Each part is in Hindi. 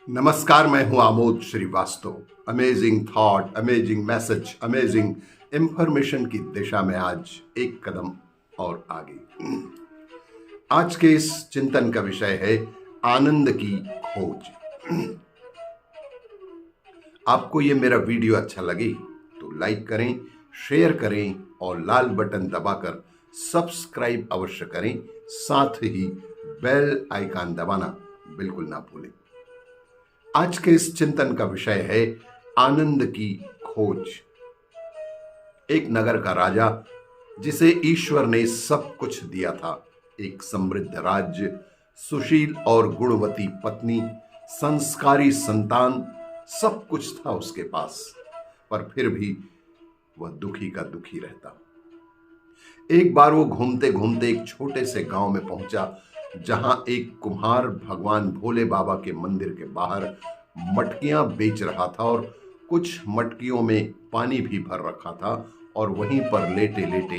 नमस्कार, मैं हूं Amod Srivastava. Amazing thought, amazing message, amazing information की दिशा में आज एक कदम और आगे। आज के इस चिंतन का विषय है आनंद की खोज। आपको ये मेरा वीडियो अच्छा लगे तो लाइक करें, शेयर करें और लाल बटन दबाकर सब्सक्राइब अवश्य करें। साथ ही बेल आइकन दबाना बिल्कुल ना भूलें। आज के इस चिंतन का विषय है आनंद की खोज। एक नगर का राजा, जिसे ईश्वर ने सब कुछ दिया था, एक समृद्ध राज्य, सुशील और गुणवती पत्नी, संस्कारी संतान, सब कुछ था उसके पास, पर फिर भी वह दुखी का दुखी रहता। एक बार वो घूमते घूमते एक छोटे से गांव में पहुंचा, जहां एक कुम्हार भगवान भोले बाबा के मंदिर के बाहर मटकियां बेच रहा था और कुछ मटकियों में पानी भी भर रखा था और वहीं पर लेटे लेटे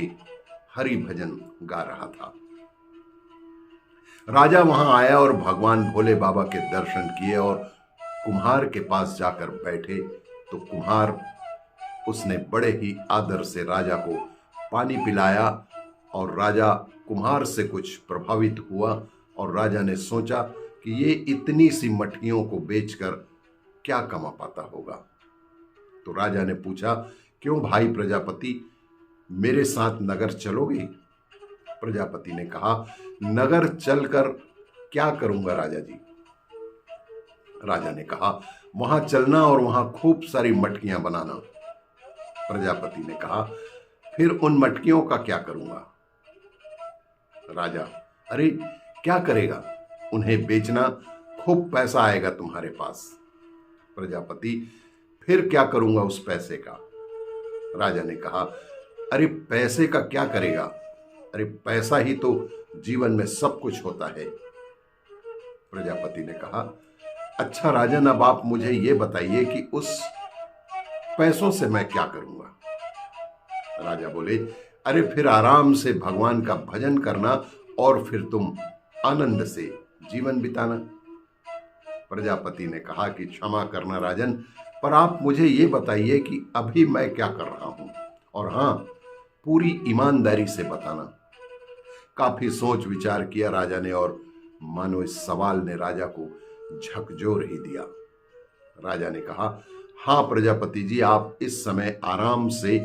हरि भजन गा रहा था। राजा वहां आया और भगवान भोले बाबा के दर्शन किए और कुम्हार के पास जाकर बैठे तो कुम्हार उसने बड़े ही आदर से राजा को पानी पिलाया और राजा कुम्हार से कुछ प्रभावित हुआ और राजा ने सोचा कि ये इतनी सी मटकियों को बेचकर क्या कमा पाता होगा। तो राजा ने पूछा, क्यों भाई प्रजापति, मेरे साथ नगर चलोगे? प्रजापति ने कहा, नगर चलकर क्या करूंगा राजा जी? राजा ने कहा, वहां चलना और वहां खूब सारी मटकियां बनाना। प्रजापति ने कहा, फिर उन मटकियों का क्या करूंगा? राजा, अरे क्या करेगा, उन्हें बेचना, खूब पैसा आएगा तुम्हारे पास। प्रजापति, फिर क्या करूंगा उस पैसे का? राजा ने कहा, अरे पैसे का क्या करेगा, अरे पैसा ही तो जीवन में सब कुछ होता है। प्रजापति ने कहा, अच्छा राजन, अब आप मुझे ये बताइए कि उस पैसों से मैं क्या करूंगा? राजा बोले, अरे फिर आराम से भगवान का भजन करना और फिर तुम आनंद से जीवन बिताना। प्रजापति ने कहा कि क्षमा करना राजन, पर आप मुझे ये बताइए कि अभी मैं क्या कर रहा हूं, और हां, पूरी ईमानदारी से बताना। काफी सोच विचार किया राजा ने और मानो इस सवाल ने राजा को झकझोर ही दिया। राजा ने कहा, हां प्रजापति जी, आप इस समय आराम से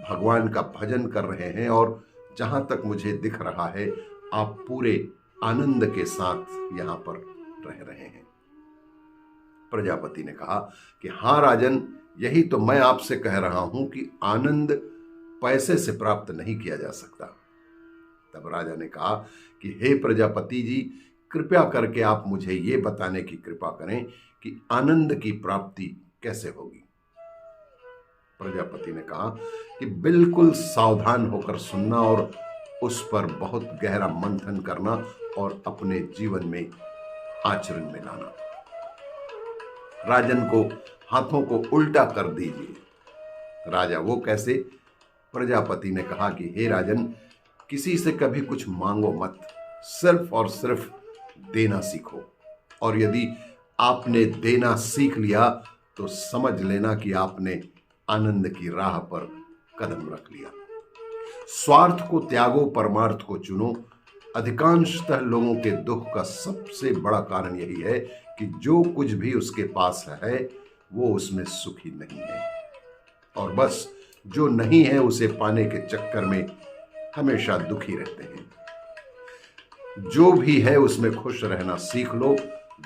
भगवान का भजन कर रहे हैं और जहां तक मुझे दिख रहा है आप पूरे आनंद के साथ यहां पर रह रहे हैं। प्रजापति ने कहा कि हां राजन, यही तो मैं आपसे कह रहा हूं कि आनंद पैसे से प्राप्त नहीं किया जा सकता। तब राजा ने कहा कि हे प्रजापति जी, कृपया करके आप मुझे ये बताने की कृपा करें कि आनंद की प्राप्ति कैसे होगी। प्रजापति ने कहा कि बिल्कुल सावधान होकर सुनना और उस पर बहुत गहरा मंथन करना और अपने जीवन में आचरण में लाना। राजन को हाथों को उल्टा कर दीजिए। राजा, वो कैसे? प्रजापति ने कहा कि हे राजन, किसी से कभी कुछ मांगो मत, सिर्फ और सिर्फ देना सीखो, और यदि आपने देना सीख लिया तो समझ लेना कि आपने आनंद की राह पर कदम रख लिया। स्वार्थ को त्यागो, परमार्थ को चुनो। अधिकांशतः लोगों के दुख का सबसे बड़ा कारण यही है कि जो कुछ भी उसके पास है वो उसमें सुखी नहीं है, और बस जो नहीं है उसे पाने के चक्कर में हमेशा दुखी रहते हैं। जो भी है उसमें खुश रहना सीख लो,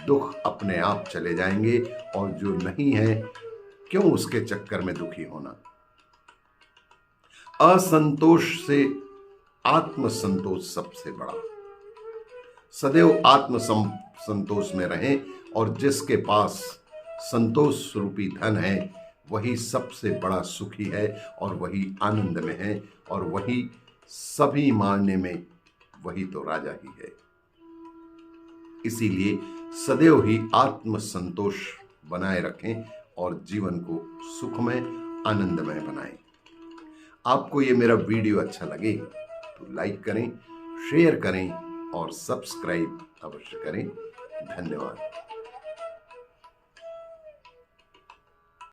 दुख अपने आप चले जाएंगे, और जो नहीं है क्यों उसके चक्कर में दुखी होना। असंतोष से आत्मसंतोष सबसे बड़ा। सदैव आत्म संतोष में रहें, और जिसके पास संतोष रूपी धन है वही सबसे बड़ा सुखी है, और वही आनंद में है, और वही सभी मायने में वही तो राजा ही है। इसीलिए सदैव ही आत्म संतोष बनाए रखें और जीवन को सुखमय, आनंदमय बनाएं। आपको ये मेरा वीडियो अच्छा लगे तो लाइक करें, शेयर करें और सब्सक्राइब अवश्य करें। धन्यवाद।